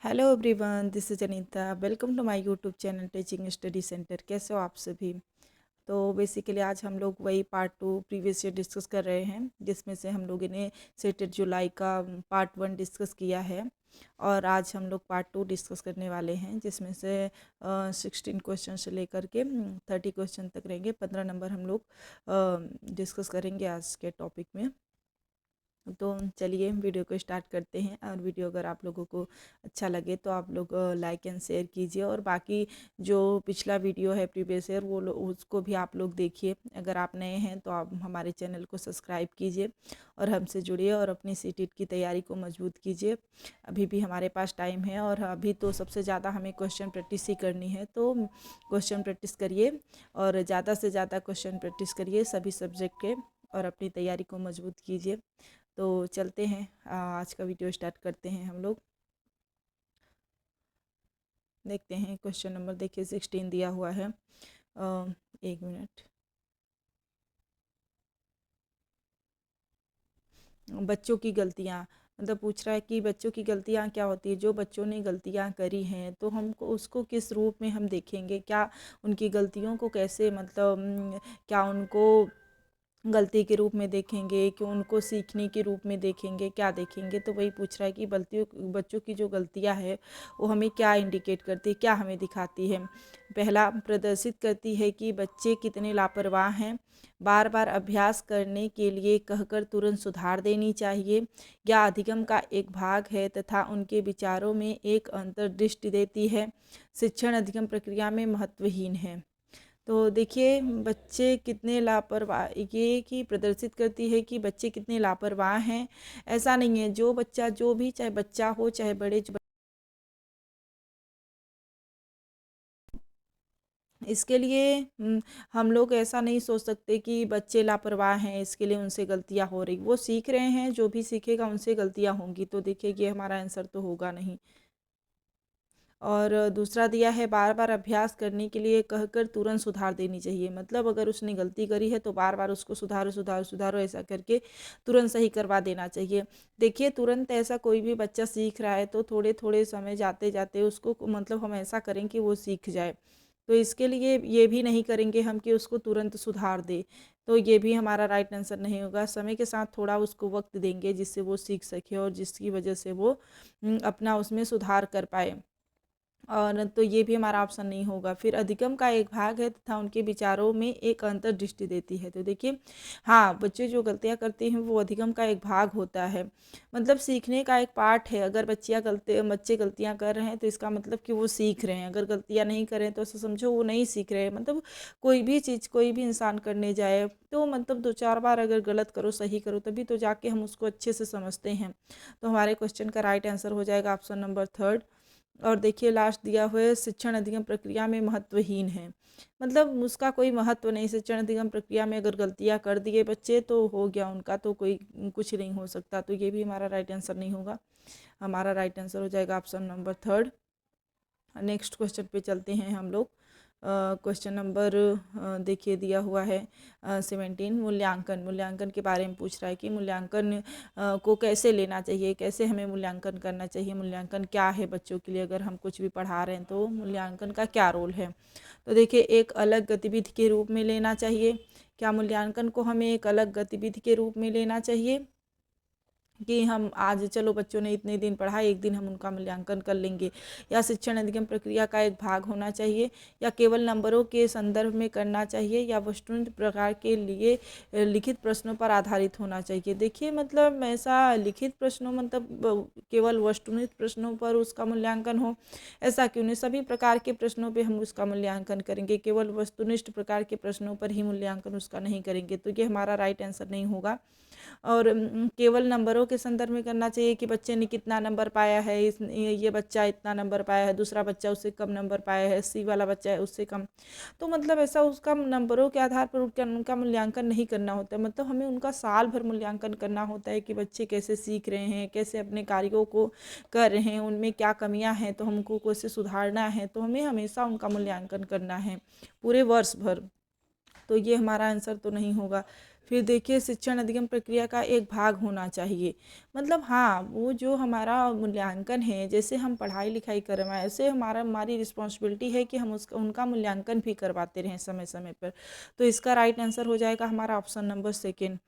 Hello everyone, this is Anita. Welcome to my YouTube channel teaching study centre. कैसे हो आप सभी? तो बेसिकली आज हम लोग वही पार्ट 2 प्रीवियस ईयर डिस्कस कर रहे हैं, जिसमें से हम लोगों ने सेटेड जुलाई का पार्ट 1 डिस्कस किया है। और आज हम लोग पार्ट 2 डिस्कस करने वाले हैं, जिसमें से 16 क्वेश्चन से लेकर के 30 क्वेश्चन तक रहेंगे। 15 नंबर हम लोग डिस्कस करेंगे आज के टॉपिक में। तो चलिए वीडियो को स्टार्ट करते हैं। और वीडियो अगर आप लोगों को अच्छा लगे तो आप लोग लाइक एंड शेयर कीजिए। और बाकी जो पिछला वीडियो है प्रीवियस ईयर उसको भी आप लोग देखिए। अगर आप नए हैं तो आप हमारे चैनल को सब्सक्राइब कीजिए और हमसे जुड़िए और अपनी सीटेट की तैयारी को मजबूत कीजिए। अभी भी हमारे पास टाइम है और अभी तो सबसे ज़्यादा हमें क्वेश्चन प्रैक्टिस ही करनी है। तो क्वेश्चन प्रैक्टिस करिए और ज़्यादा से ज़्यादा क्वेश्चन प्रैक्टिस करिए सभी सब्जेक्ट के, और अपनी तैयारी को मजबूत कीजिए। तो चलते हैं, आज का वीडियो स्टार्ट करते हैं हम लोग। देखते हैं क्वेश्चन नंबर, देखिए 16 दिया हुआ है। एक मिनट। बच्चों की गलतियाँ, मतलब पूछ रहा है कि बच्चों की गलतियाँ क्या होती है। जो बच्चों ने गलतियाँ करी हैं तो हमको उसको किस रूप में हम देखेंगे, क्या उनकी गलतियों को कैसे, मतलब क्या उनको गलती के रूप में देखेंगे कि उनको सीखने के रूप में देखेंगे, क्या देखेंगे। तो वही पूछ रहा है कि बच्चों की जो गलतियां है वो हमें क्या इंडिकेट करती है, क्या हमें दिखाती है। पहला, प्रदर्शित करती है कि बच्चे कितने लापरवाह हैं। बार बार अभ्यास करने के लिए कहकर तुरंत सुधार देनी चाहिए। या अधिगम का एक भाग है तथा उनके विचारों में एक अंतर्दृष्टि देती है। शिक्षण अधिगम प्रक्रिया में महत्वहीन है। तो देखिए बच्चे कितने लापरवाह, ये कि प्रदर्शित करती है कि बच्चे कितने लापरवाह हैं। ऐसा नहीं है, जो बच्चा, जो भी, चाहे बच्चा हो चाहे बड़े, इसके लिए हम लोग ऐसा नहीं सोच सकते कि बच्चे लापरवाह हैं इसके लिए उनसे गलतियां हो रही। वो सीख रहे हैं, जो भी सीखेगा उनसे गलतियां होंगी। तो देखिए ये हमारा आंसर तो होगा नहीं। और दूसरा दिया है, बार बार अभ्यास करने के लिए कहकर तुरंत सुधार देनी चाहिए। मतलब अगर उसने गलती करी है तो बार बार उसको सुधारो सुधारो सुधारो ऐसा करके तुरंत सही करवा देना चाहिए। देखिए तुरंत ऐसा कोई भी बच्चा सीख रहा है तो थोड़े थोड़े समय जाते जाते उसको, मतलब हम ऐसा करें कि वो सीख जाए। तो इसके लिए ये भी नहीं करेंगे हम कि उसको तुरंत सुधार दे। तो ये भी हमारा राइट आंसर नहीं होगा। समय के साथ थोड़ा उसको वक्त देंगे जिससे वो सीख सके और जिसकी वजह से वो अपना उसमें सुधार कर पाए। और तो ये भी हमारा ऑप्शन नहीं होगा। फिर अधिगम का एक भाग है तथा उनके विचारों में एक अंतर्दृष्टि देती है। तो देखिए हाँ, बच्चे जो गलतियाँ करते हैं वो अधिगम का एक भाग होता है, मतलब सीखने का एक पार्ट है। अगर बच्चे गलतियाँ कर रहे हैं तो इसका मतलब कि वो सीख रहे हैं। अगर गलतियाँ नहीं कर रहे हैं तो ऐसा समझो वो नहीं सीख रहे हैं। मतलब कोई भी चीज़ कोई भी इंसान करने जाए तो मतलब 2-4 बार अगर गलत करो सही करो तभी तो जाके हम उसको अच्छे से समझते हैं। तो हमारे क्वेश्चन का राइट आंसर हो जाएगा ऑप्शन नंबर 3। और देखिए लास्ट दिया हुआ है, शिक्षण अधिगम प्रक्रिया में महत्वहीन है। मतलब उसका कोई महत्व नहीं। शिक्षण अधिगम प्रक्रिया में अगर गलतियां कर दिए बच्चे तो हो गया उनका, तो कोई कुछ नहीं हो सकता। तो ये भी हमारा राइट आंसर नहीं होगा। हमारा राइट आंसर हो जाएगा ऑप्शन नंबर 3। नेक्स्ट क्वेश्चन पे चलते हैं हम लोग। क्वेश्चन नंबर देखिए दिया हुआ है 17। मूल्यांकन, मूल्यांकन के बारे में पूछ रहा है कि मूल्यांकन को कैसे लेना चाहिए, कैसे हमें मूल्यांकन करना चाहिए, मूल्यांकन क्या है बच्चों के लिए। अगर हम कुछ भी पढ़ा रहे हैं तो मूल्यांकन का क्या रोल है। तो देखिए एक अलग गतिविधि के रूप में लेना चाहिए। क्या मूल्यांकन को हमें एक अलग गतिविधि के रूप में लेना चाहिए कि हम आज चलो बच्चों ने इतने दिन पढ़ा, एक दिन हम उनका मूल्यांकन कर लेंगे। या शिक्षण अधिगम प्रक्रिया का एक भाग होना चाहिए। या केवल नंबरों के संदर्भ में करना चाहिए। या वस्तुनिष्ठ प्रकार के लिए लिखित प्रश्नों पर आधारित होना चाहिए। देखिए मतलब ऐसा लिखित प्रश्नों, मतलब केवल वस्तुनिष्ठ प्रश्नों पर उसका मूल्यांकन हो, ऐसा क्यों नहीं। सभी प्रकार के प्रश्नों पर हम उसका मूल्यांकन करेंगे, केवल वस्तुनिष्ठ प्रकार के प्रश्नों पर ही मूल्यांकन उसका नहीं करेंगे। तो ये हमारा राइट आंसर नहीं होगा। और केवल नंबरों के संदर्भ में करना चाहिए कि बच्चे ने कितना नंबर पाया है, ये बच्चा इतना नंबर पाया है, दूसरा बच्चा उससे कम नंबर पाया है, सी वाला बच्चा है उससे कम। तो मतलब ऐसा उसका नंबरों के आधार पर उनका मूल्यांकन नहीं करना होता है। मतलब हमें उनका साल भर मूल्यांकन करना होता है कि बच्चे कैसे सीख रहे हैं, कैसे अपने कार्यों को कर रहे हैं, उनमें क्या कमियां हैं तो हमको कैसे सुधारना है। तो हमें हमेशा उनका मूल्यांकन करना है पूरे वर्ष भर। तो ये हमारा आंसर तो नहीं होगा। फिर देखिए शिक्षण अधिगम प्रक्रिया का एक भाग होना चाहिए। मतलब हाँ, वो जो हमारा मूल्यांकन है, जैसे हम पढ़ाई लिखाई करवाएं, ऐसे हमारी रिस्पॉन्सिबिलिटी है कि हम उसका उनका मूल्यांकन भी करवाते रहें समय समय पर। तो इसका राइट आंसर हो जाएगा हमारा ऑप्शन नंबर सेकेंड।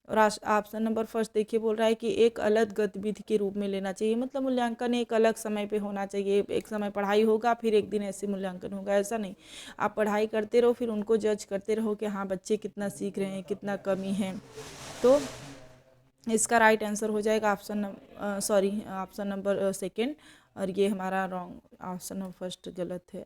और ऑप्शन नंबर फर्स्ट देखिए बोल रहा है कि एक अलग गतिविधि के रूप में लेना चाहिए। मतलब मूल्यांकन एक अलग समय पे होना चाहिए। एक समय पढ़ाई होगा, फिर एक दिन ऐसे मूल्यांकन होगा, ऐसा नहीं। आप पढ़ाई करते रहो, फिर उनको जज करते रहो कि हाँ बच्चे कितना सीख रहे हैं, कितना कमी है। तो इसका राइट आंसर हो जाएगा ऑप्शन नंबर सेकेंड। और ये हमारा रॉन्ग, ऑप्शन नंबर फर्स्ट गलत है।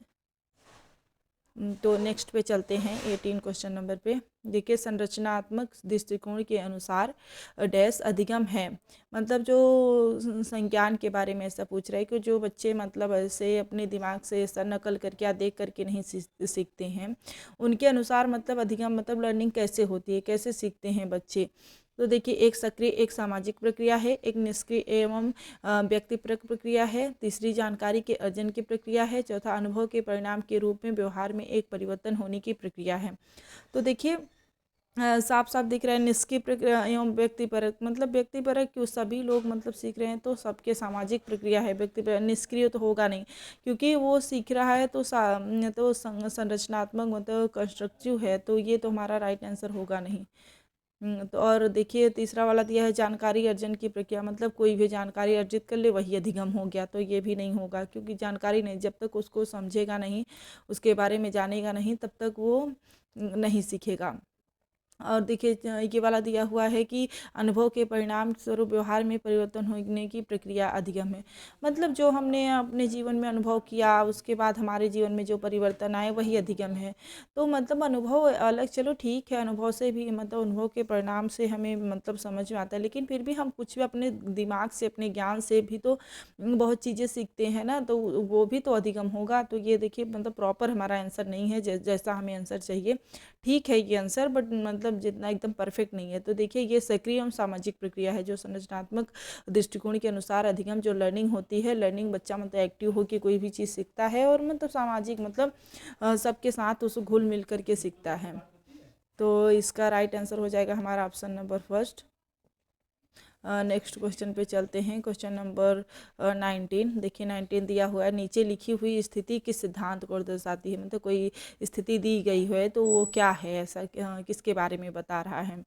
तो नेक्स्ट पे चलते हैं 18 क्वेश्चन नंबर पे। देखिए संरचनात्मक दृष्टिकोण के अनुसार डैश अधिगम है। मतलब जो संज्ञान के बारे में ऐसा पूछ रहा है कि जो बच्चे मतलब ऐसे अपने दिमाग से ऐसा नकल करके या देख करके नहीं सीखते हैं, उनके अनुसार मतलब अधिगम मतलब लर्निंग कैसे होती है, कैसे सीखते हैं बच्चे। तो देखिए एक सक्रिय एक सामाजिक प्रक्रिया है, एक निष्क्रिय एवं व्यक्तिपरक प्रक्रिया है, तीसरी जानकारी के अर्जन की प्रक्रिया है, चौथा अनुभव के परिणाम के रूप में व्यवहार में एक परिवर्तन होने की प्रक्रिया है। तो देखिए साफ साफ दिख रहा है निष्क्रिय प्रक्रिया एवं व्यक्तिपरक, मतलब व्यक्तिपरक क्यों, सभी लोग मतलब सीख रहे हैं तो सबके सामाजिक प्रक्रिया है। व्यक्तिपरक निष्क्रिय तो होगा नहीं, क्योंकि वो सीख रहा है तो संरचनात्मक मतलब कंस्ट्रक्टिव है, तो ये तो हमारा राइट आंसर होगा नहीं। तो और देखिए तीसरा वाला दिया है जानकारी अर्जन की प्रक्रिया, मतलब कोई भी जानकारी अर्जित कर ले वही अधिगम हो गया, तो ये भी नहीं होगा, क्योंकि जानकारी नहीं, जब तक उसको समझेगा नहीं, उसके बारे में जानेगा नहीं, तब तक वो नहीं सीखेगा। और देखिए ये वाला दिया हुआ है कि अनुभव के परिणाम स्वरूप व्यवहार में परिवर्तन होने की प्रक्रिया अधिगम है। मतलब जो हमने अपने जीवन में अनुभव किया, उसके बाद हमारे जीवन में जो परिवर्तन आए वही अधिगम है। तो मतलब अनुभव अलग, चलो ठीक है, अनुभव से भी मतलब अनुभव के परिणाम से हमें मतलब समझ में आता है, लेकिन फिर भी हम कुछ भी अपने दिमाग से अपने ज्ञान से भी तो बहुत चीज़ें सीखते हैं ना, तो वो भी तो अधिगम होगा। तो ये देखिए मतलब प्रॉपर हमारा आंसर नहीं है जैसा हमें आंसर चाहिए। ठीक है ये आंसर, बट मतलब जितना एकदम परफेक्ट नहीं है। तो देखिए ये सक्रिय एवं सामाजिक प्रक्रिया है, जो संरचनात्मक दृष्टिकोण के अनुसार अधिगम जो लर्निंग होती है, लर्निंग बच्चा मतलब एक्टिव होकर कोई भी चीज़ सीखता है, और मतलब सामाजिक मतलब सबके साथ उसको घुल मिल करके सीखता है। तो इसका राइट आंसर हो जाएगा हमारा option number first. Next question पे चलते हैं। Question number 19। देखिए 19 दिया हुआ है, नीचे लिखी हुई स्थिति किस सिद्धांत को दर्शाती है। मतलब कोई स्थिति दी गई है तो वो क्या है, ऐसा किसके बारे में बता रहा है।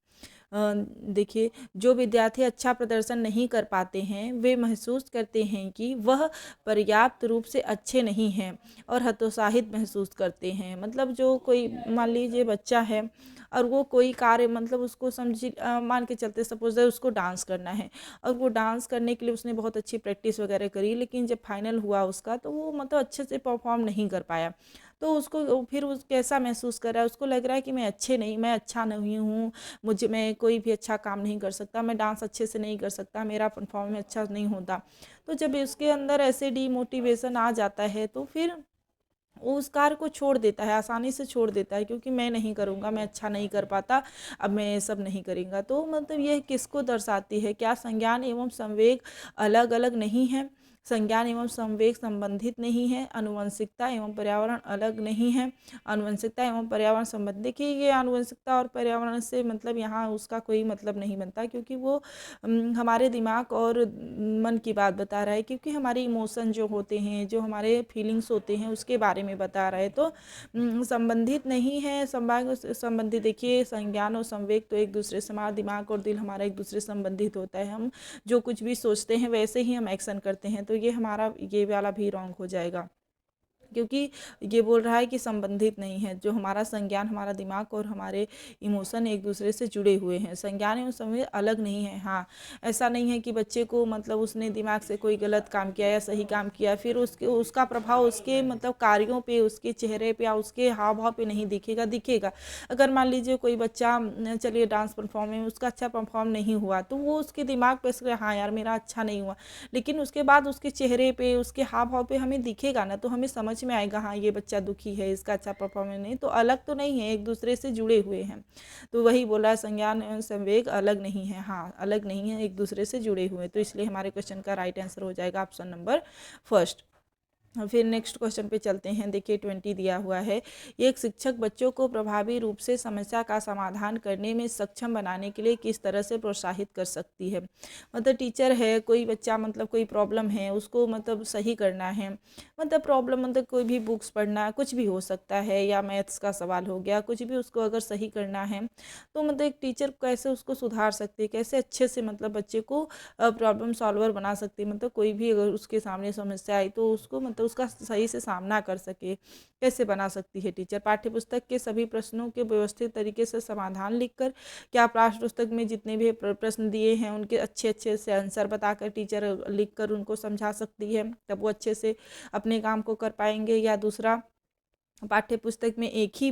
देखिए जो विद्यार्थी अच्छा प्रदर्शन नहीं कर पाते हैं, वे महसूस करते हैं कि वह पर्याप्त रूप से अच्छे नहीं हैं और हतोत्साहित महसूस करते हैं। मतलब जो कोई मान लीजिए बच्चा है और वो कोई कार्य मतलब उसको समझी मान के चलते, सपोज उसको डांस करना है, और वो डांस करने के लिए उसने बहुत अच्छी प्रैक्टिस वगैरह करी, लेकिन जब फाइनल हुआ उसका तो वो मतलब अच्छे से परफॉर्म नहीं कर पाया। तो उसको फिर उस कैसा महसूस कर रहा है, उसको लग रहा है कि मैं अच्छा नहीं हूँ, मैं कोई भी अच्छा काम नहीं कर सकता, मैं डांस अच्छे से नहीं कर सकता, मेरा परफॉर्मेंस अच्छा नहीं होता। तो जब उसके अंदर ऐसे डीमोटिवेशन आ जाता है तो फिर वो उस कार्य को छोड़ देता है, आसानी से छोड़ देता है, क्योंकि मैं नहीं करूँगा, मैं अच्छा नहीं कर पाता, अब मैं ये सब नहीं करूँगा। तो मतलब ये किसको दर्शाती है, क्या संज्ञान एवं संवेग अलग अलग नहीं है, संज्ञान एवं संवेग संबंधित नहीं है, आनुवंशिकता एवं पर्यावरण अलग नहीं है, आनुवंशिकता एवं पर्यावरण संबंधित। देखिए ये आनुवंशिकता और पर्यावरण से मतलब यहाँ उसका कोई मतलब नहीं बनता, क्योंकि वो हमारे दिमाग और मन की बात बता रहा है, क्योंकि हमारे इमोशन जो होते हैं, जो हमारे फीलिंग्स होते हैं, उसके बारे में बता रहा है। तो संबंधित नहीं है, संबंधित। देखिए संज्ञान और संवेग तो एक दूसरे से, हमारा दिमाग और दिल हमारा एक दूसरे से संबंधित होता है। हम जो कुछ भी सोचते हैं वैसे ही हम एक्शन करते हैं, तो ये हमारा ये वाला भी रॉन्ग हो जाएगा, क्योंकि ये बोल रहा है कि संबंधित नहीं है। जो हमारा संज्ञान, हमारा दिमाग और हमारे इमोशन एक दूसरे से जुड़े हुए हैं, संज्ञान एवं संवेग अलग नहीं है। हाँ, ऐसा नहीं है कि बच्चे को मतलब उसने दिमाग से कोई गलत काम किया या सही काम किया, फिर उसका प्रभाव उसके मतलब कार्यों पे, उसके चेहरे पे या उसके हाव भाव पे नहीं दिखेगा। दिखेगा अगर मान लीजिए कोई बच्चा चलिए डांस परफॉर्म में उसका अच्छा परफॉर्म नहीं हुआ, तो वो उसके दिमाग पे हाँ यार मेरा अच्छा नहीं हुआ, लेकिन उसके बाद उसके चेहरे पे, उसके हाव भाव पे हमें दिखेगा ना, तो हमें समझ में आएगा हाँ ये बच्चा दुखी है, इसका अच्छा परफॉर्मेंस नहीं। तो अलग तो नहीं है, एक दूसरे से जुड़े हुए हैं। तो वही बोला संज्ञान एवं संवेग अलग नहीं है। हाँ अलग नहीं है, एक दूसरे से जुड़े हुए हैं। तो इसलिए हमारे क्वेश्चन का राइट आंसर हो जाएगा ऑप्शन नंबर फर्स्ट। फिर नेक्स्ट क्वेश्चन पे चलते हैं। देखिए 20 दिया हुआ है, एक शिक्षक बच्चों को प्रभावी रूप से समस्या का समाधान करने में सक्षम बनाने के लिए किस तरह से प्रोत्साहित कर सकती है। मतलब टीचर है, कोई बच्चा मतलब कोई प्रॉब्लम है उसको मतलब सही करना है, मतलब प्रॉब्लम मतलब कोई भी बुक्स पढ़ना कुछ भी हो सकता है, या मैथ्स का सवाल हो गया, कुछ भी उसको अगर सही करना है तो मतलब एक टीचर कैसे उसको सुधार सकती है, कैसे अच्छे से मतलब बच्चे को प्रॉब्लम सॉल्वर बना सकती है। मतलब कोई भी अगर उसके सामने समस्या आई तो उसको मतलब उसका सही से सामना कर सके, कैसे बना सकती है टीचर। पाठ्यपुस्तक के सभी प्रश्नों के व्यवस्थित तरीके से समाधान लिखकर, क्या पाठ्य पुस्तक में जितने भी प्रश्न दिए हैं उनके अच्छे अच्छे से आंसर बताकर टीचर लिखकर उनको समझा सकती है, तब वो अच्छे से अपने काम को कर पाएंगे। या दूसरा, पाठ्य पुस्तक में एक ही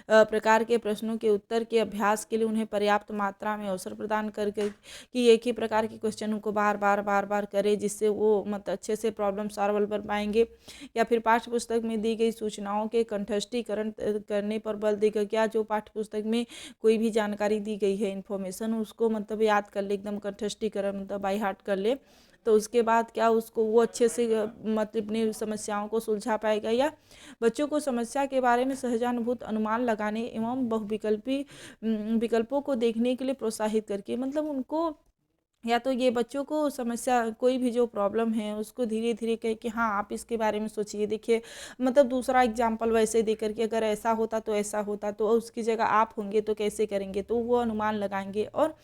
प्रकार के प्रश्नों के उत्तर के अभ्यास के लिए उन्हें पर्याप्त मात्रा में अवसर प्रदान करके कि एक ही प्रकार के क्वेश्चन को बार बार करें, जिससे वो मतलब अच्छे से प्रॉब्लम सॉल्व कर पाएंगे। या फिर पाठ्य पुस्तक में दी गई सूचनाओं के कंठस्थीकरण करने पर बल देकर, क्या जो पाठ्य पुस्तक में कोई भी जानकारी दी गई है इन्फॉर्मेशन उसको मतलब याद कर ले, एकदम कंठस्थीकरण मतलब बाई हार्ट कर ले, तो उसके बाद क्या उसको वो अच्छे से मतलब अपनी समस्याओं को सुलझा पाएगा। या बच्चों को समस्या के बारे में सहजानुभूत अनुमान लगाने एवं बहुविकल्पी विकल्पों को देखने के लिए प्रोत्साहित करके, मतलब उनको या तो ये बच्चों को समस्या कोई भी जो प्रॉब्लम है उसको धीरे धीरे कह के हाँ आप इसके बारे में सोचिए, देखिए मतलब दूसरा एग्जाम्पल वैसे दे करके, अगर ऐसा होता तो ऐसा होता तो उसकी जगह आप होंगे तो कैसे करेंगे, तो वो अनुमान लगाएंगे। और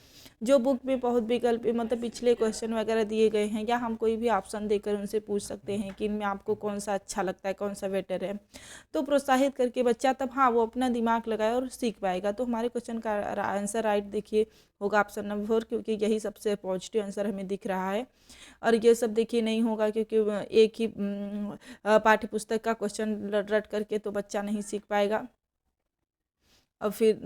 जो बुक में बहुत विकल्प मतलब पिछले क्वेश्चन वगैरह दिए गए हैं, या हम कोई भी ऑप्शन देकर उनसे पूछ सकते हैं कि इनमें आपको कौन सा अच्छा लगता है, कौन सा बेटर है, तो प्रोत्साहित करके बच्चा तब हाँ वो अपना दिमाग लगाए और सीख पाएगा। तो हमारे क्वेश्चन का आंसर राइट देखिए होगा ऑप्शन नंबर 4, क्योंकि यही सबसे पॉजिटिव आंसर हमें दिख रहा है। और ये सब देखिए नहीं होगा, क्योंकि एक ही पाठ्य पुस्तक का क्वेश्चन रट रट करके तो बच्चा नहीं सीख पाएगा। अब फिर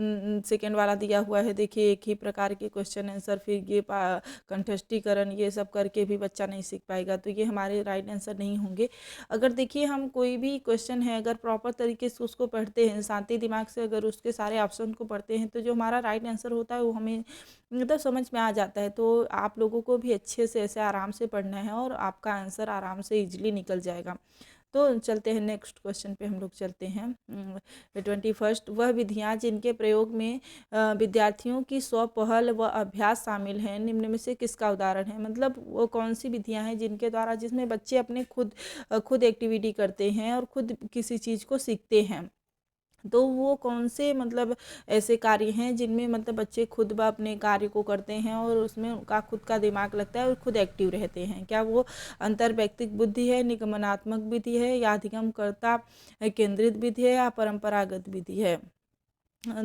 सेकेंड वाला दिया हुआ है, देखिए एक ही प्रकार के क्वेश्चन आंसर, फिर ये कंठस्थीकरण ये सब करके भी बच्चा नहीं सीख पाएगा, तो ये हमारे राइट आंसर नहीं होंगे। अगर देखिए हम कोई भी क्वेश्चन है अगर प्रॉपर तरीके से उसको पढ़ते हैं, शांति दिमाग से अगर उसके सारे ऑप्शन को पढ़ते हैं, तो जो हमारा राइट आंसर होता है वो हमें मतलब समझ में आ जाता है। तो आप लोगों को भी अच्छे से ऐसे आराम से पढ़ना है और आपका आंसर आराम से ईजिली निकल जाएगा। तो चलते हैं नेक्स्ट क्वेश्चन पे, हम लोग चलते हैं 21। वह विधियाँ जिनके प्रयोग में विद्यार्थियों की स्वपहल व अभ्यास शामिल हैं, निम्न में से किसका उदाहरण है। मतलब वो कौन सी विधियाँ हैं जिनके द्वारा जिसमें बच्चे अपने खुद एक्टिविटी करते हैं और खुद किसी चीज़ को सीखते हैं, तो वो कौन से मतलब ऐसे कार्य हैं जिनमें मतलब बच्चे खुद ब अपने कार्य को करते हैं और उसमें उनका खुद का दिमाग लगता है और खुद एक्टिव रहते हैं। क्या वो अंतर्वैयक्तिक बुद्धि है, निगमनात्मक विधि है, या अधिगमकर्ता केंद्रित विधि है, या परंपरागत विधि है।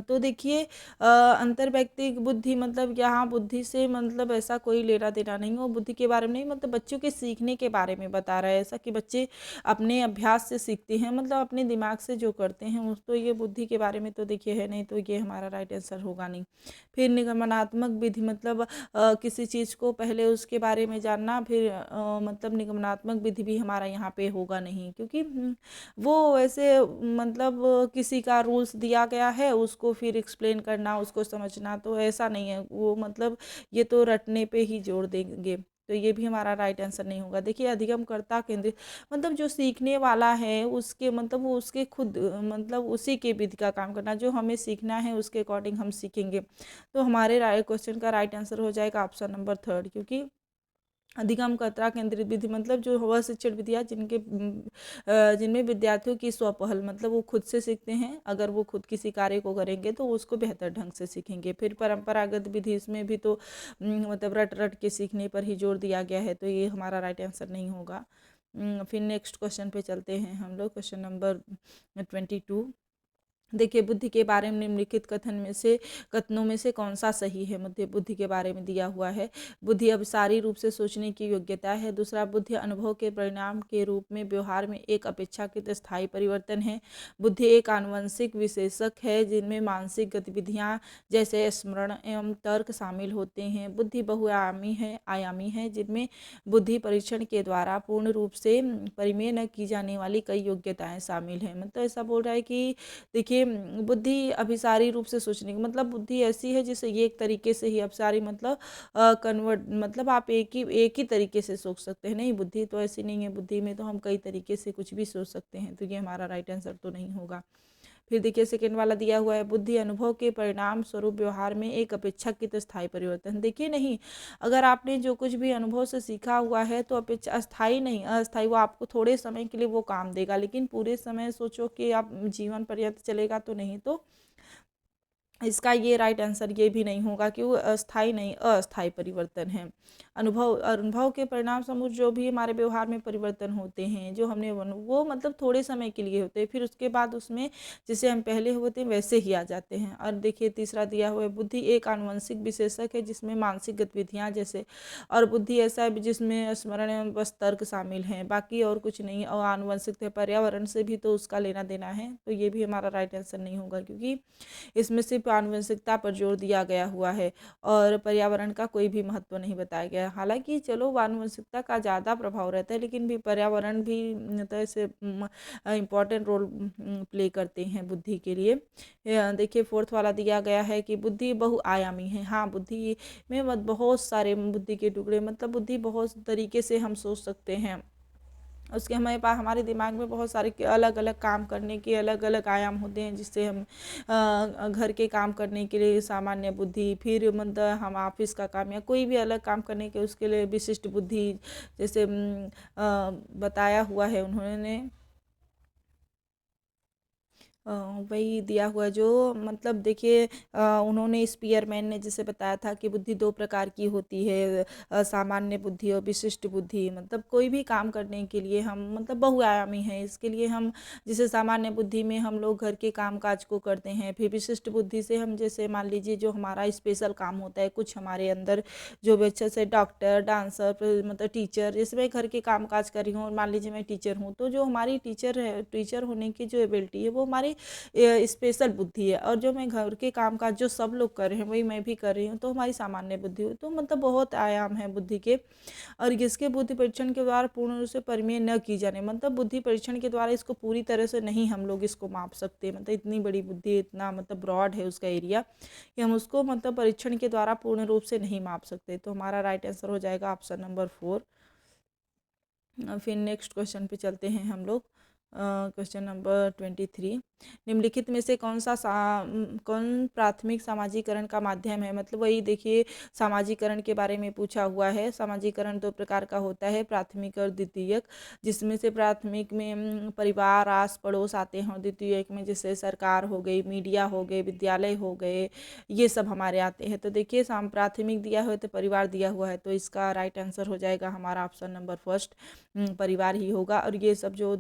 तो देखिए अंतर्वैयक्तिक बुद्धि मतलब यहाँ बुद्धि से मतलब ऐसा कोई लेना देना नहीं हो, बुद्धि के बारे में नहीं, मतलब बच्चों के सीखने के बारे में बता रहा है, ऐसा कि बच्चे अपने अभ्यास से सीखते हैं, मतलब अपने दिमाग से जो करते हैं उस, तो ये बुद्धि के बारे में तो देखिए है नहीं, तो ये हमारा राइट आंसर होगा नहीं। फिर निगमनात्मक विधि मतलब किसी चीज़ को पहले उसके बारे में जानना, फिर मतलब निगमनात्मक विधि भी हमारा यहाँ पे होगा नहीं, क्योंकि वो ऐसे मतलब किसी का रूल्स दिया गया है उसको फिर एक्सप्लेन करना, उसको समझना, तो ऐसा नहीं है वो, मतलब ये तो रटने पे ही जोड़ देंगे, तो ये भी हमारा राइट आंसर नहीं होगा। देखिए अधिगमकर्ता केंद्रित मतलब जो सीखने वाला है उसके मतलब वो उसके खुद मतलब उसी के विधि का काम करना, जो हमें सीखना है उसके अकॉर्डिंग हम सीखेंगे, तो हमारे क्वेश्चन का राइट आंसर हो जाएगा ऑप्शन नंबर 3, क्योंकि अधिगमकर्ता केंद्रित विधि मतलब जो वह शिक्षण विधियाँ जिनमें विद्यार्थियों की स्वपहल मतलब वो खुद से सीखते हैं, अगर वो खुद किसी कार्य को करेंगे तो उसको बेहतर ढंग से सीखेंगे। फिर परंपरागत विधि, इसमें भी तो मतलब रट रट के सीखने पर ही जोर दिया गया है, तो ये हमारा राइट आंसर नहीं होगा। फिर नेक्स्ट क्वेश्चन पे चलते हैं हम लोग, क्वेश्चन नंबर 22। देखिए बुद्धि के बारे में निम्नलिखित कथनों में से कौन सा सही है। मध्य बुद्धि के बारे में दिया हुआ है, बुद्धि अभिसारी रूप से सोचने की योग्यता है। दूसरा, बुद्धि अनुभव के परिणाम के रूप में व्यवहार में एक अपेक्षाकृत स्थायी परिवर्तन है। बुद्धि एक आनुवंशिक विशेषक है जिनमें मानसिक गतिविधियां जैसे स्मरण एवं तर्क शामिल होते हैं। बुद्धि आयामी है जिनमें बुद्धि परीक्षण के द्वारा पूर्ण रूप से परिमेय न की जाने वाली कई योग्यताएं शामिल हैं। मतलब ऐसा बोल रहा है कि देखिए देखिए बुद्धि अभिसारी रूप से सोचने की मतलब बुद्धि ऐसी है जिसे ये एक तरीके से ही अभिसारी मतलब कन्वर्ट मतलब आप एक ही तरीके से सोच सकते हैं। नहीं, बुद्धि तो ऐसी नहीं है, बुद्धि में तो हम कई तरीके से कुछ भी सोच सकते हैं, तो ये हमारा राइट आंसर तो नहीं होगा। फिर देखिए सेकेंड वाला दिया हुआ है, बुद्धि अनुभव के परिणाम स्वरूप व्यवहार में एक अपेक्षाकृत स्थायी परिवर्तन। देखिए नहीं, अगर आपने जो कुछ भी अनुभव से सीखा हुआ है तो अपेक्षा अस्थाई नहीं, अस्थाई वो आपको थोड़े समय के लिए वो काम देगा, लेकिन पूरे समय सोचो कि आप जीवन पर्यंत चलेगा तो नहीं। तो इसका ये राइट आंसर ये भी नहीं होगा कि वो अस्थाई नहीं, अस्थाई परिवर्तन है। अनुभव अनुभव के परिणाम समूह जो भी हमारे व्यवहार में परिवर्तन होते हैं, जो हमने वो मतलब थोड़े समय के लिए होते हैं, फिर उसके बाद उसमें जैसे हम पहले होते हैं वैसे ही आ जाते हैं। और देखिए तीसरा दिया हुआ है, बुद्धि एक आनुवंशिक विशेषक है जिसमें मानसिक गतिविधियाँ जैसे, और बुद्धि ऐसा है जिसमें स्मरण एवं बस तर्क शामिल हैं, बाकी और कुछ नहीं। और आनुवंशिक पर्यावरण से भी तो उसका लेना देना है, तो ये भी हमारा राइट आंसर नहीं होगा, क्योंकि इसमें सिर्फ आनुवंशिकता पर जोर दिया गया हुआ है और पर्यावरण का कोई भी महत्व नहीं बताया गया। हालांकि चलो आनुवंशिकता का ज़्यादा प्रभाव रहता है, लेकिन भी पर्यावरण भी तरह से इम्पॉर्टेंट रोल प्ले करते हैं बुद्धि के लिए। देखिए फोर्थ वाला दिया गया है कि बुद्धि बहुआयामी है। हाँ, बुद्धि में बहुत सारे बुद्धि के टुकड़े मतलब बुद्धि बहुत तरीके से हम सोच सकते हैं। उसके हमारे पास हमारे दिमाग में बहुत सारे अलग अलग काम करने के अलग अलग आयाम होते हैं, जिससे हम घर के काम करने के लिए सामान्य बुद्धि, फिर मतलब हम ऑफिस का काम या कोई भी अलग काम करने के उसके लिए विशिष्ट बुद्धि, जैसे बताया हुआ है उन्होंने वही दिया हुआ जो मतलब देखिए उन्होंने स्पीयरमैन ने जैसे बताया था कि बुद्धि दो प्रकार की होती है, सामान्य बुद्धि और विशिष्ट बुद्धि। मतलब कोई भी काम करने के लिए हम मतलब बहुआयामी हैं, इसके लिए हम जैसे सामान्य बुद्धि में हम लोग घर के काम काज को करते हैं, फिर विशिष्ट बुद्धि से हम जैसे मान लीजिए जो हमारा स्पेशल काम होता है कुछ हमारे अंदर जो भी अच्छे से डॉक्टर, डांसर, मतलब टीचर, जैसे मैं घर के काम काज कर रही हूँ और मान लीजिए मैं टीचर हूँ, तो जो हमारी टीचर है, टीचर होने की जो एबिलिटी है वो हमारी स्पेशल बुद्धि है। और जो मैं घर के काम काज जो सब लोग कर रहे हैं वही मैं भी कर रही हूँ, तो हमारी सामान्य बुद्धि हो। तो मतलब बहुत आयाम है बुद्धि के, और इसके बुद्धि परीक्षण के द्वारा पूर्ण रूप से परिमेय न की जाने, मतलब बुद्धि परीक्षण के द्वारा इसको पूरी तरह से नहीं हम लोग इसको माप सकते। मतलब इतनी बड़ी बुद्धि, इतना मतलब ब्रॉड है उसका एरिया कि हम उसको मतलब परीक्षण के द्वारा पूर्ण रूप से नहीं माप सकते। तो हमारा राइट आंसर हो जाएगा ऑप्शन नंबर 4। फिर नेक्स्ट क्वेश्चन पे चलते हैं हम लोग। क्वेश्चन नंबर 23, निम्नलिखित में से कौन प्राथमिक सामाजिकरण का माध्यम है। मतलब वही देखिए सामाजिकरण के बारे में पूछा हुआ है। सामाजिकरण दो प्रकार का होता है, प्राथमिक और द्वितीयक, जिसमें से प्राथमिक में परिवार, आस पड़ोस आते हैं, और द्वितीयक में जैसे सरकार हो गई, मीडिया हो गए, विद्यालय हो गए, ये सब हमारे आते हैं। तो देखिए प्राथमिक दिया हुआ है तो परिवार दिया हुआ है, तो इसका राइट आंसर हो जाएगा हमारा ऑप्शन नंबर फर्स्ट, परिवार ही होगा। और ये सब जो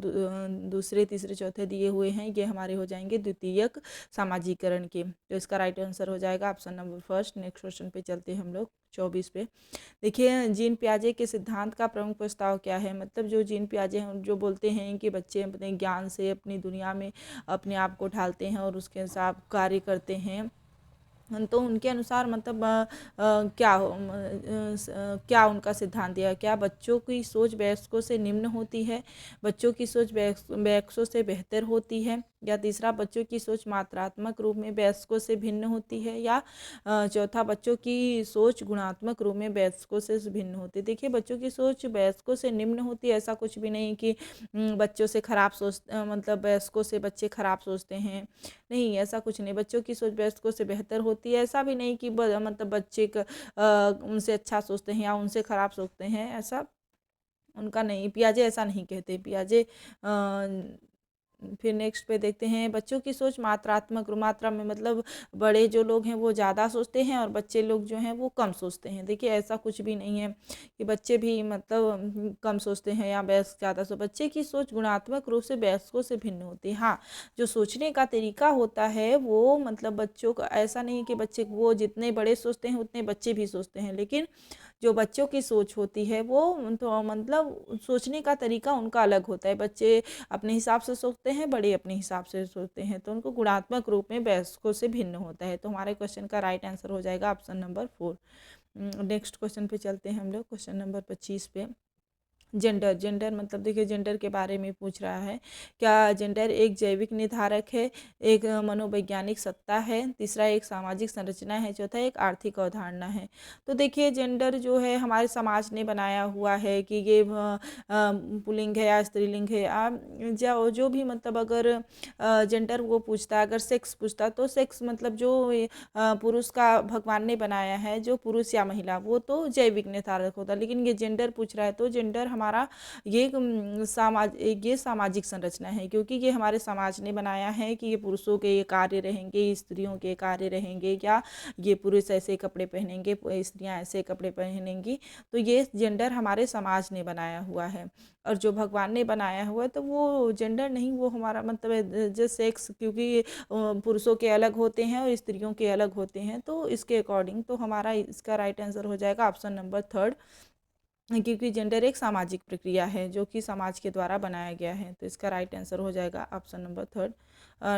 दूसरे तीसरे चौथे दिए हुए हैं ये हमारे हो जाएंगे द्वितीयक सामाजिकरण के, तो इसका राइट आंसर हो जाएगा option number first. Next question पे चलते हैं हम लोग 24 पे। देखिए जीन पियाजे के सिद्धांत का प्रमुख प्रस्ताव क्या है। मतलब जो जीन पियाजे हैं जो बोलते हैं कि बच्चे अपने ज्ञान से अपनी दुनिया में अपने आप को ढालते हैं और उसके हिसाब कार्य करते हैं, तो उनके अनुसार मतलब क्या उनका सिद्धांत दिया, क्या बच्चों की सोच वयस्कों से निम्न होती है, बच्चों की सोच वयस्कों से बेहतर होती है, या तीसरा बच्चों की सोच मात्रात्मक रूप में वयस्कों से भिन्न होती है, या चौथा बच्चों की सोच गुणात्मक रूप में वयस्कों से भिन्न होती है। देखिए बच्चों की सोच वयस्कों से निम्न होती है, ऐसा कुछ भी नहीं कि बच्चों से खराब मतलब वयस्कों से बच्चे खराब सोचते हैं, नहीं ऐसा कुछ नहीं। बच्चों की सोच वयस्कों से बेहतर होती है, ऐसा भी नहीं कि मतलब बच्चे उनसे अच्छा सोचते हैं या उनसे खराब सोचते हैं, ऐसा उनका नहीं। पियाजे ऐसा नहीं कहते। पियाजे फिर नेक्स्ट पे देखते हैं, बच्चों की सोच मात्रात्मक, मात्रा में मतलब बड़े जो लोग हैं वो ज़्यादा सोचते हैं और बच्चे लोग जो हैं वो कम सोचते हैं। देखिए ऐसा कुछ भी नहीं है कि बच्चे भी मतलब कम सोचते हैं या वयस्क ज़्यादा बच्चे की सोच गुणात्मक रूप से वयस्कों से भिन्न होती है। हाँ, जो सोचने का तरीका होता है वो मतलब बच्चों का ऐसा नहीं कि बच्चे वो जितने बड़े सोचते हैं उतने बच्चे भी सोचते हैं, लेकिन जो बच्चों की सोच होती है वो तो मतलब सोचने का तरीका उनका अलग होता है। बच्चे अपने हिसाब से सोचते हैं, बड़े अपने हिसाब से सोचते हैं, तो उनको गुणात्मक रूप में वयस्कों से भिन्न होता है। तो हमारे क्वेश्चन का राइट आंसर हो जाएगा ऑप्शन नंबर 4। नेक्स्ट क्वेश्चन पे चलते हैं हम लोग, क्वेश्चन नंबर 25 पे। जेंडर, जेंडर मतलब देखिए जेंडर के बारे में पूछ रहा है। क्या जेंडर एक जैविक निर्धारक है, एक मनोवैज्ञानिक सत्ता है, तीसरा एक सामाजिक संरचना है, चौथा एक आर्थिक अवधारणा है। तो देखिए जेंडर जो है हमारे समाज ने बनाया हुआ है कि ये पुल्लिंग है या स्त्रीलिंग है। जो भी मतलब अगर जेंडर वो पूछता है, अगर सेक्स पूछता तो सेक्स मतलब जो पुरुष का भगवान ने बनाया है, जो पुरुष या महिला, वो तो जैविक निर्धारक होता है। लेकिन ये जेंडर पूछ रहा है तो जेंडर हमारा ये ये सामाजिक संरचना है, क्योंकि ये हमारे समाज ने बनाया है कि ये पुरुषों के ये कार्य रहेंगे, स्त्रियों के कार्य रहेंगे, या ये पुरुष ऐसे कपड़े पहनेंगे, स्त्रियां ऐसे कपड़े पहनेंगी। तो ये जेंडर हमारे समाज ने बनाया हुआ है, और जो भगवान ने बनाया हुआ है तो वो जेंडर नहीं, वो हमारा मतलब है जो सेक्स, क्योंकि पुरुषों के अलग होते हैं और स्त्रियों के अलग होते हैं। तो इसके अकॉर्डिंग तो हमारा इसका राइट आंसर हो जाएगा ऑप्शन नंबर थर्ड, क्योंकि जेंडर एक सामाजिक प्रक्रिया है जो कि समाज के द्वारा बनाया गया है। तो इसका राइट आंसर हो जाएगा option number third.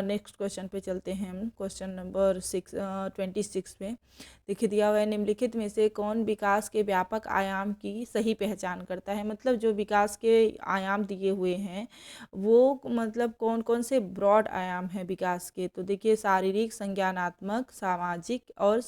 Next question पे चलते हैं हम, क्वेश्चन नंबर 26 पे। देखिए दिया हुआ है, निम्नलिखित में से कौन विकास के व्यापक आयाम की सही पहचान करता है। मतलब जो विकास के आयाम दिए हुए हैं वो मतलब कौन कौन से ब्रॉड आयाम हैं विकास के। तो देखिए शारीरिक, संज्ञानात्मक, सामाजिक और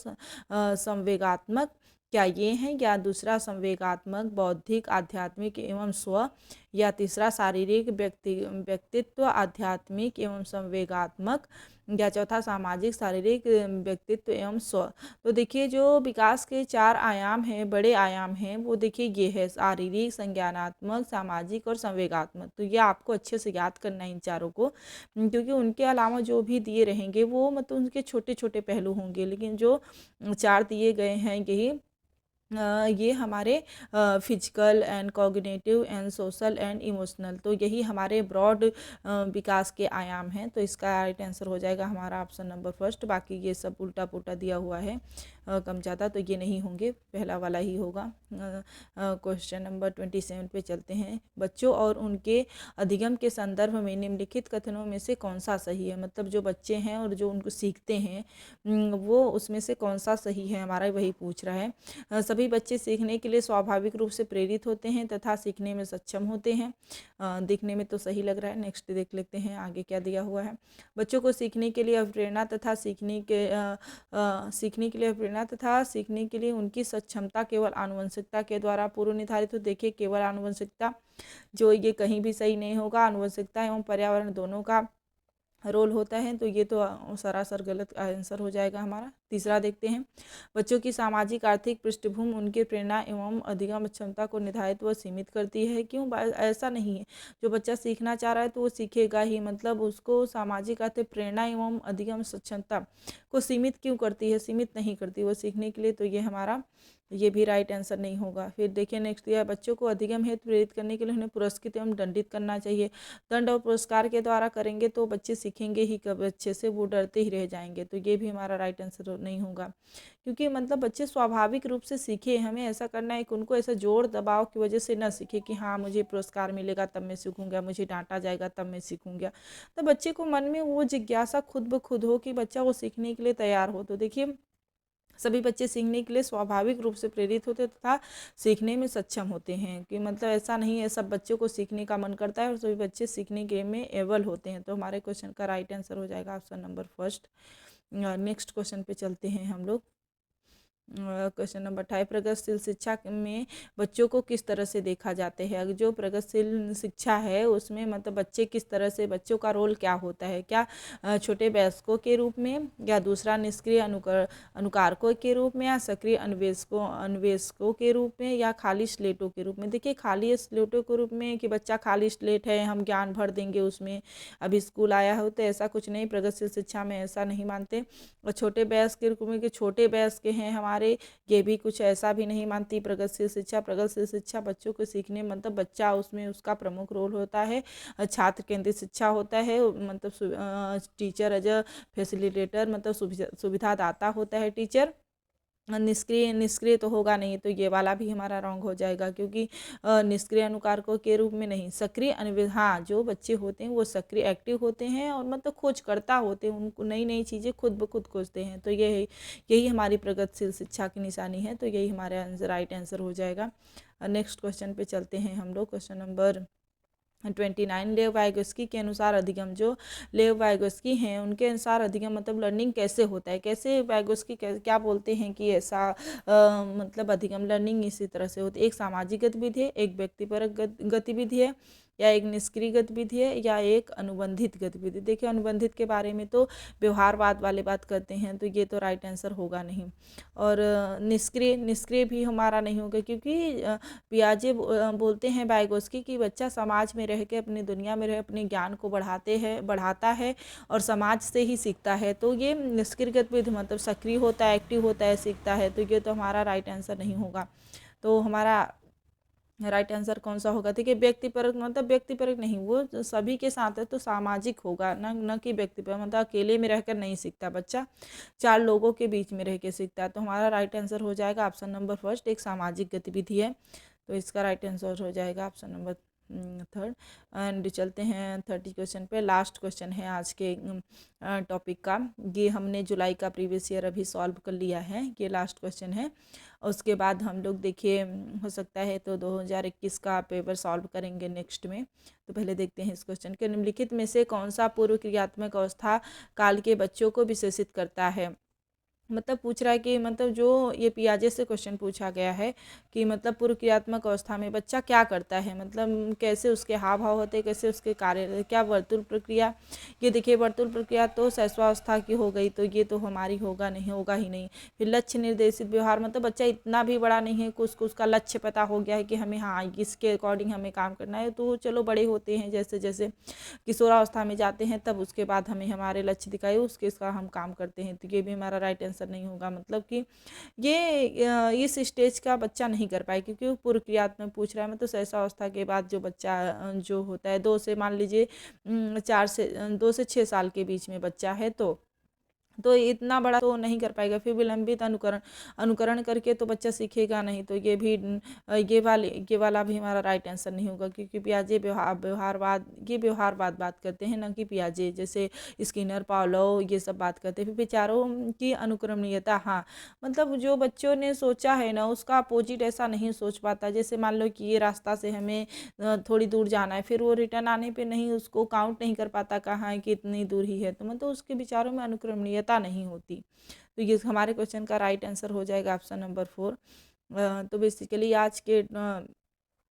संवेगात्मक, क्या ये हैं, या दूसरा संवेगात्मक, बौद्धिक, आध्यात्मिक एवं स्व, या तीसरा शारीरिक, व्यक्तित्व, आध्यात्मिक एवं संवेगात्मक, या चौथा सामाजिक, शारीरिक, व्यक्तित्व एवं स्व। तो देखिए जो विकास के चार आयाम हैं, बड़े आयाम हैं, वो देखिए ये है शारीरिक, संज्ञानात्मक, सामाजिक और संवेगात्मक। तो ये आपको अच्छे से याद करना है इन चारों को, क्योंकि उनके अलावा जो भी दिए रहेंगे वो मतलब उनके छोटे छोटे पहलू होंगे, लेकिन जो चार दिए गए हैं यही ये हमारे physical and cognitive and social and emotional, तो यही हमारे ब्रॉड विकास के आयाम हैं। तो इसका राइट आंसर हो जाएगा हमारा ऑप्शन नंबर फर्स्ट। बाकी ये सब उल्टा पुल्टा दिया हुआ है कम ज़्यादा, तो ये नहीं होंगे, पहला वाला ही होगा। क्वेश्चन नंबर 27 पे चलते हैं। बच्चों और उनके अधिगम के संदर्भ में निम्नलिखित कथनों में से कौन सा सही है। मतलब जो बच्चे हैं और जो उनको सीखते हैं वो उसमें से कौन सा सही है, हमारा वही पूछ रहा है। सभी बच्चे सीखने के लिए स्वाभाविक रूप से प्रेरित होते हैं तथा सीखने में सक्षम होते हैं। देखने में तो सही लग रहा है। नेक्स्ट देख लेते हैं आगे क्या दिया हुआ है। बच्चों को सीखने के लिए प्रेरणा तथा सीखने के लिए उनकी सक्षमता केवल आनुवंशिकता के द्वारा पूर्व निर्धारित हो। देखिए केवल आनुवंशिकता जो ये कहीं भी सही नहीं होगा, आनुवंशिकता एवं पर्यावरण दोनों का रोल होता है, तो ये तो सरासर गलत आंसर हो जाएगा हमारा। तीसरा देखते हैं, बच्चों की सामाजिक आर्थिक पृष्ठभूमि उनके प्रेरणा एवं अधिगम क्षमता को निर्धारित व सीमित करती है। क्यों? ऐसा नहीं है, जो बच्चा सीखना चाह रहा है तो वो सीखेगा ही, मतलब उसको सामाजिक आर्थिक प्रेरणा एवं अधिगम क्षमता को सीमित क्यों करती है? सीमित नहीं करती वो सीखने के लिए, तो ये हमारा ये भी राइट आंसर नहीं होगा। फिर देखिए नेक्स्ट दिया है, बच्चों को अधिगम हेतु प्रेरित करने के लिए उन्हें पुरस्कृत एवं दंडित करना चाहिए। दंड और पुरस्कार के द्वारा करेंगे तो बच्चे सीखेंगे ही कब अच्छे से, वो डरते ही रह जाएंगे, तो ये भी हमारा राइट आंसर नहीं होगा। क्योंकि मतलब बच्चे स्वाभाविक रूप से सीखे, हमें ऐसा करना है कि उनको ऐसा जोर दबाव की वजह से ना सीखे कि हाँ मुझे पुरस्कार मिलेगा तब मैं सीखूंगा, मुझे डांटा जाएगा तब मैं सीखूंगा। तो बच्चे को मन में वो जिज्ञासा खुद ब खुद हो कि बच्चा वो सीखने के लिए तैयार हो। तो देखिए सभी बच्चे सीखने के लिए स्वाभाविक रूप से प्रेरित होते तथा सीखने में सक्षम होते हैं, कि मतलब ऐसा नहीं है सब बच्चों को सीखने का मन करता है और सभी बच्चे सीखने के में एबल होते हैं। तो हमारे क्वेश्चन का राइट आंसर हो जाएगा option number first. Next question पे चलते हैं हम लोग। क्वेश्चन नंबर 28, प्रगतिशील शिक्षा में बच्चों को किस तरह से देखा जाता है। अगर जो प्रगतिशील शिक्षा है उसमें मतलब बच्चे किस तरह से, बच्चों का रोल क्या होता है, क्या छोटे वयस्कों के रूप में, या दूसरा निष्क्रिय अनुकारकों के रूप में, या सक्रिय अन्वेषकों के रूप में, या खाली स्लेटों के रूप में। देखिए खाली स्लेटों के रूप में कि बच्चा खाली स्लेट है, हम ज्ञान भर देंगे उसमें, अभी स्कूल आया हो, तो ऐसा कुछ नहीं, प्रगतिशील शिक्षा में ऐसा नहीं मानते। और छोटे वयस्क के रूप में कि छोटे वयस्क हैं हमारे, ये भी कुछ ऐसा भी नहीं मानती प्रगतिशील शिक्षा। प्रगतिशील शिक्षा बच्चों को सीखने मतलब बच्चा उसमें उसका प्रमुख रोल होता है, छात्र केंद्रित शिक्षा होता है, मतलब टीचर एज अ फैसिलिटेटर, मतलब सुविधादाता होता है टीचर। निष्क्रिय निष्क्रिय तो होगा नहीं, तो ये वाला भी हमारा रॉन्ग हो जाएगा, क्योंकि निष्क्रिय अनुकारकों के रूप में नहीं, सक्रिय हाँ, जो बच्चे होते हैं वो सक्रिय एक्टिव होते हैं और मतलब खोजकर्ता होते हैं, उनको नई नई चीज़ें खुद ब खुद खोजते हैं। तो यही हमारी प्रगतिशील शिक्षा की निशानी है। तो यही हमारा राइट आंसर हो जाएगा। नेक्स्ट क्वेश्चन पे चलते हैं हम लोग। क्वेश्चन नंबर 29, लेव वाइगोस्की के अनुसार अधिगम, जो लेव वाइगोस्की हैं उनके अनुसार अधिगम मतलब लर्निंग कैसे होता है, कैसे वाइगोस्की क्या बोलते हैं कि ऐसा मतलब अधिगम लर्निंग इसी तरह से होती है। एक सामाजिक गतिविधि है, एक व्यक्तिपरक गतिविधि है, या एक निष्क्रिय गतिविधि है, या एक अनुबंधित गतिविधि। देखिए अनुबंधित के बारे में तो व्यवहारवाद वाले बात करते हैं, तो ये तो राइट आंसर होगा नहीं। और निष्क्रिय निष्क्रिय भी हमारा नहीं होगा, क्योंकि पियाजे बोलते हैं वाइगोस्की कि बच्चा समाज में रह के, अपनी दुनिया में रह अपने ज्ञान को बढ़ाता है और समाज से ही सीखता है। तो ये निष्क्रिय गतिविधि मतलब सक्रिय होता है, एक्टिव होता है, सीखता है। तो ये तो हमारा राइट आंसर नहीं होगा। तो हमारा राइट आंसर कौन सा होगा? देखिए व्यक्तिपरक मतलब व्यक्तिपरक नहीं, वो सभी के साथ है तो सामाजिक होगा, न कि व्यक्तिपरक। मतलब अकेले में रहकर नहीं सीखता बच्चा, 4 लोगों के बीच में रह के सीखता है। तो हमारा राइट आंसर हो जाएगा ऑप्शन नंबर फर्स्ट, एक सामाजिक गतिविधि है। तो इसका राइट आंसर हो जाएगा ऑप्शन नंबर थर्ड। एंड चलते हैं 30 क्वेश्चन पे। लास्ट क्वेश्चन है आज के टॉपिक का। ये हमने जुलाई का प्रीवियस ईयर अभी सॉल्व कर लिया है, ये लास्ट क्वेश्चन है। उसके बाद हम लोग देखिए हो सकता है तो 2021 का पेपर सॉल्व करेंगे नेक्स्ट में। तो पहले देखते हैं इस क्वेश्चन के। निम्नलिखित में से कौन सा पूर्व क्रियात्मक अवस्था काल के बच्चों को विशेषित करता है? मतलब पूछ रहा है कि मतलब जो ये पियाजे से क्वेश्चन पूछा गया है कि मतलब पूर्व क्रियात्मक अवस्था में बच्चा क्या करता है, मतलब कैसे उसके हाव भाव होते हैं, कैसे उसके कार्य रहते हैं। क्या वर्तुल प्रक्रिया? ये देखिए वर्तुल प्रक्रिया तो शैशवावस्था की हो गई, तो ये तो हमारी होगा ही नहीं। फिर लक्ष्य निर्देशित व्यवहार, मतलब बच्चा इतना भी बड़ा नहीं है, कुछ उसका लक्ष्य पता हो गया है कि हमें हाँ इसके अकॉर्डिंग हमें काम करना है। तो चलो बड़े होते हैं, जैसे जैसे किशोरावस्था में जाते हैं तब उसके बाद हमें हमारे लक्ष्य दिखाए, उसके इसका हम काम करते हैं। तो ये भी हमारा राइट आंसर नहीं होगा। मतलब कि इस स्टेज का बच्चा नहीं कर पाए, क्योंकि वो पूर्व क्रियात्मक पूछ रहा है। मतलब शैशवावस्था के बाद जो बच्चा जो होता है 2 से मान लीजिए 4 से 2 से 6 साल के बीच में बच्चा है, तो इतना बड़ा तो नहीं कर पाएगा। फिर विलंबित अनुकरण करके तो बच्चा सीखेगा नहीं। तो ये भी ये वाला भी हमारा राइट आंसर नहीं होगा, क्योंकि पियाजे व्यवहारवाद बात करते हैं, न कि पियाजे। जैसे स्किनर, पावलोव ये सब बात करते हैं। फिर विचारों की अनुक्रमणीयता, हाँ मतलब जो बच्चों ने सोचा है ना उसका अपोजिट ऐसा नहीं सोच पाता। जैसे मान लो कि ये रास्ता से हमें थोड़ी दूर जाना है, फिर वो रिटर्न आने पे नहीं उसको काउंट नहीं कर पाता कहाँ है कि इतनी दूर ही है। तो मतलब उसके विचारों में अनुक्रमणीयता नहीं होती। तो ये हमारे क्वेश्चन का राइट आंसर हो जाएगा ऑप्शन नंबर 4। तो बेसिकली आज के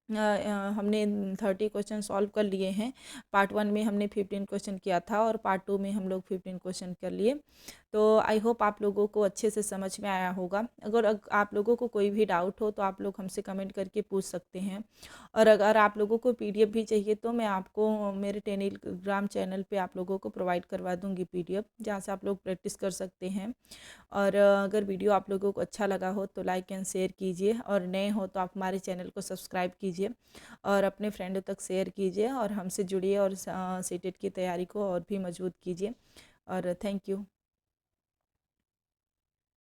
हमने 30 क्वेश्चन सॉल्व कर लिए हैं। पार्ट 1 में हमने 15 क्वेश्चन किया था और पार्ट 2 में हम लोग 15 क्वेश्चन कर लिए। तो आई होप आप लोगों को अच्छे से समझ में आया होगा। अगर आप लोगों को कोई भी डाउट हो तो आप लोग हमसे कमेंट करके पूछ सकते हैं। और अगर आप लोगों को पीडीएफ भी चाहिए तो मैं आपको मेरे टेलीग्राम चैनल पे आप लोगों को प्रोवाइड करवा दूँगी पीडीएफ, जहाँ से आप लोग प्रैक्टिस कर सकते हैं। और अगर वीडियो आप लोगों को अच्छा लगा हो तो लाइक एंड शेयर कीजिए, और नए हो तो आप हमारे चैनल को सब्सक्राइब कीजिए और अपने फ्रेंडों तक शेयर कीजिए, और हमसे जुड़िए और सीटेट की तैयारी को और भी मजबूत कीजिए। और थैंक यू।